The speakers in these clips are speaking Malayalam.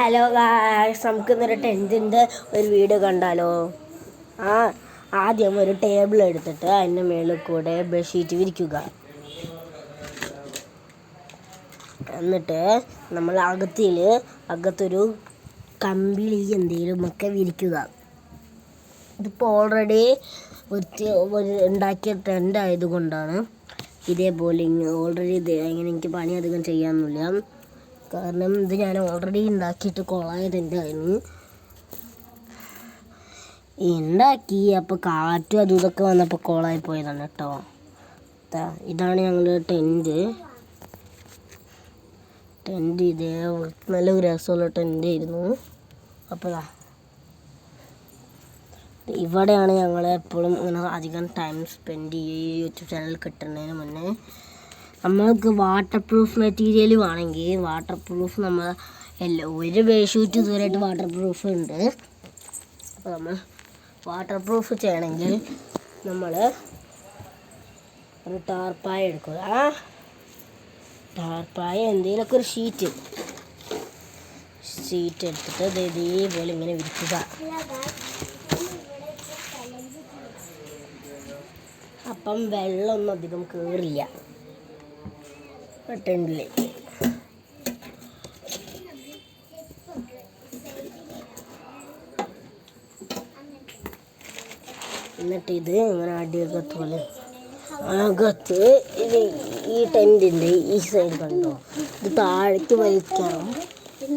ഹലോ ഗായ്സ്, നമുക്കിന്നൊരു ടെൻറ്റിൻ്റെ ഒരു വീഡിയോ കണ്ടാലോ? ആദ്യം ഒരു ടേബിൾ എടുത്തിട്ട് അതിൻ്റെ മേളിൽ കൂടെ ബെഡ്ഷീറ്റ് വിരിക്കുക. എന്നിട്ട് നമ്മൾ അകത്തൊരു കമ്പിളി എന്തെങ്കിലുമൊക്കെ വിരിക്കുക. ഇതിപ്പോൾ ഓൾറെഡി ഉണ്ടാക്കിയ ടെൻ്റ് ആയതുകൊണ്ടാണ് ഇതേപോലെ ഓൾറെഡി ഇങ്ങനെ എനിക്ക് പണി അധികം ചെയ്യാനൊന്നുമില്ല. കാരണം ഇത് ഞാൻ ഓൾറെഡി ഉണ്ടാക്കിയിട്ട് കൊളായ ടെൻ്റായിരുന്നു. ഉണ്ടാക്കി അപ്പോൾ കാറ്റും അതും ഇതൊക്കെ വന്നപ്പോൾ കൊളായി പോയതാണ് കേട്ടോ. ഇതാണ് ഞങ്ങളുടെ ടെൻ്റ്. ഇതേ നല്ല രസമുള്ള ടെൻ്റ് ആയിരുന്നു. അപ്പോൾ ഇവിടെയാണ് ഞങ്ങൾ എപ്പോഴും ഇങ്ങനെ അധികം ടൈം സ്പെൻഡ് ചെയ്യുക. യൂട്യൂബ് ചാനൽ കിട്ടുന്നതിന് മുന്നേ നമ്മൾക്ക് വാട്ടർ പ്രൂഫ് മെറ്റീരിയൽ വേണമെങ്കിൽ വാട്ടർ പ്രൂഫ് നമ്മൾ ഒരു ബെഡ്ഷീറ്റ് ഇതുവരെയായിട്ട് വാട്ടർ പ്രൂഫ് ഉണ്ട്. അപ്പോൾ നമ്മൾ വാട്ടർ പ്രൂഫ് ചെയ്യണമെങ്കിൽ നമ്മൾ ഒരു ടാർപ്പായ എടുക്കുക. ടാർപ്പായ എന്തെങ്കിലുമൊക്കെ ഒരു ഷീറ്റ് എടുത്തിട്ട് ഇതേപോലെ ഇങ്ങനെ വിരിക്കുക. അപ്പം വെള്ളമൊന്നും അധികം കയറില്ല ടെൻ്റിലേക്ക്. എന്നിട്ട് ഇത് ഇങ്ങനെ അകത്ത് ഇത് ഈ ടെൻറ്റിൻ്റെ ഈ സൈഡ് കണ്ടോ, ഇത് താഴേക്ക് വലിക്കണം.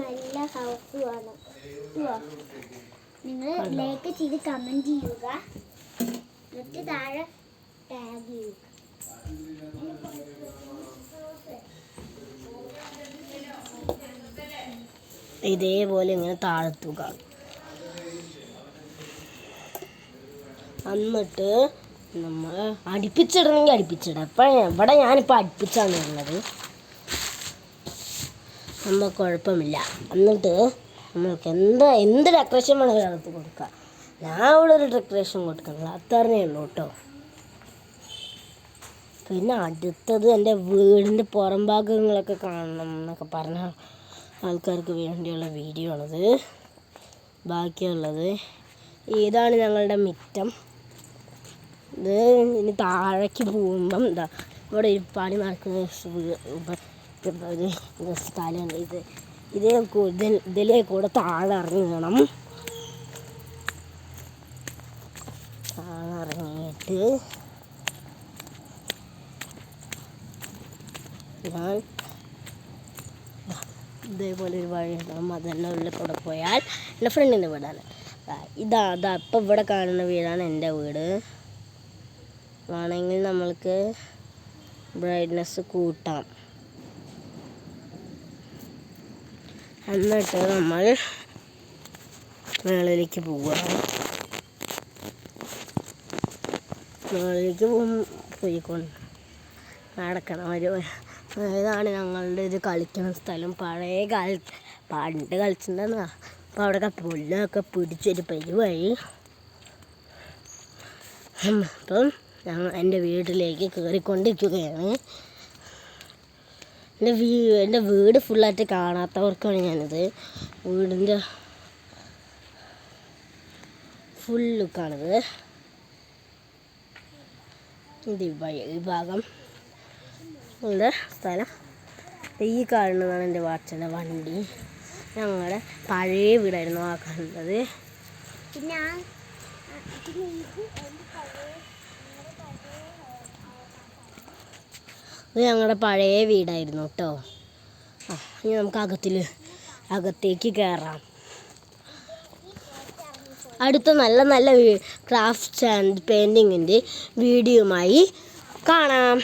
നല്ല ഹൗസുമാണ്. നിങ്ങൾ ലൈക്ക് ചെയ്ത് കമൻറ്റ് ചെയ്യുക, എന്നിട്ട് താഴെ ടാഗ് ചെയ്യുക. ഇതേപോലെ ഇങ്ങനെ താഴ്ത്തുക. എന്നിട്ട് നമ്മൾ അടുപ്പിച്ചിടണമെങ്കിൽ അടുപ്പിച്ചിടാം. അപ്പം ഇവിടെ ഞാനിപ്പോൾ അടുപ്പിച്ചാണ് വരുന്നത്, നമ്മൾ കുഴപ്പമില്ല. എന്നിട്ട് നമ്മൾക്ക് എന്ത് ഡെക്കറേഷൻ വേണമെങ്കിലും അകത്ത് കൊടുക്കാം. ഞാൻ ഇവിടെ ഒരു ഡെക്കറേഷൻ കൊടുക്കുന്നില്ല, അത്രേ ഉള്ളൂ കേട്ടോ. പിന്നെ അടുത്തത് എൻ്റെ വീടിൻ്റെ പുറം ഭാഗങ്ങളൊക്കെ കാണണം എന്നൊക്കെ പറഞ്ഞ ആൾക്കാർക്ക് വേണ്ടിയുള്ള വീഡിയോ ആണിത്. ബാക്കിയുള്ളത് ഇതാണ് ഞങ്ങളുടെ മുറ്റം. ഇത് ഇനി താഴേക്ക് പോകുമ്പം ഇവിടെ ഒരു പണി നടക്കുന്ന സ്ഥലമുണ്ട്. ഇതിലേ കൂടെ താഴെ ഇറങ്ങണം. താഴെ ഇറങ്ങിയിട്ട് ഞാൻ ഇതേപോലെ ഒരു വഴി ഉണ്ടാകും. അതെന്നെ ഉള്ളിൽ കൂടെ പോയാൽ എൻ്റെ ഫ്രണ്ടിൻ്റെ വീടാണ്. ഇപ്പം ഇവിടെ കാണുന്ന വീടാണ് എൻ്റെ വീട്. വേണമെങ്കിൽ നമ്മൾക്ക് ബ്രൈറ്റ്നെസ് കൂട്ടാം. എന്നിട്ട് നമ്മൾ മേളിലേക്ക് പോയിക്കൊണ്ട് നടക്കണം. ഇതാണ് ഞങ്ങളുടെ ഒരു കളിക്കുന്ന സ്ഥലം. പണ്ട് കളിച്ചിട്ടുണ്ടെന്നാ. അപ്പോൾ അവിടെ പുല്ലൊക്കെ പിടിച്ചൊരു പരിവായി. അപ്പം എൻ്റെ വീട്ടിലേക്ക് കയറിക്കൊണ്ടിരിക്കുകയാണ്. എൻ്റെ വീട് ഫുള്ളായിട്ട് കാണാത്തവർക്കാണ് ഞാനിത് വീടിൻ്റെ ഫുൾ ലുക്കാണിത്. ഈ ഭാഗം എൻ്റെ സ്ഥലം. ഈ കാണുന്നതാണ് എൻ്റെ വാച്ചൻ്റെ വണ്ടി. ഞങ്ങളുടെ പഴയ വീടായിരുന്നു ആ കാണുന്നത്. ഇത് ഞങ്ങളുടെ പഴയ വീടായിരുന്നു കേട്ടോ. ഇനി നമുക്ക് അകത്തേക്ക് കയറാം. അടുത്ത നല്ല ക്രാഫ്റ്റ്സ് ആൻഡ് പെയിൻറ്റിങ്ങിൻ്റെ വീഡിയോയുമായി കാണാം.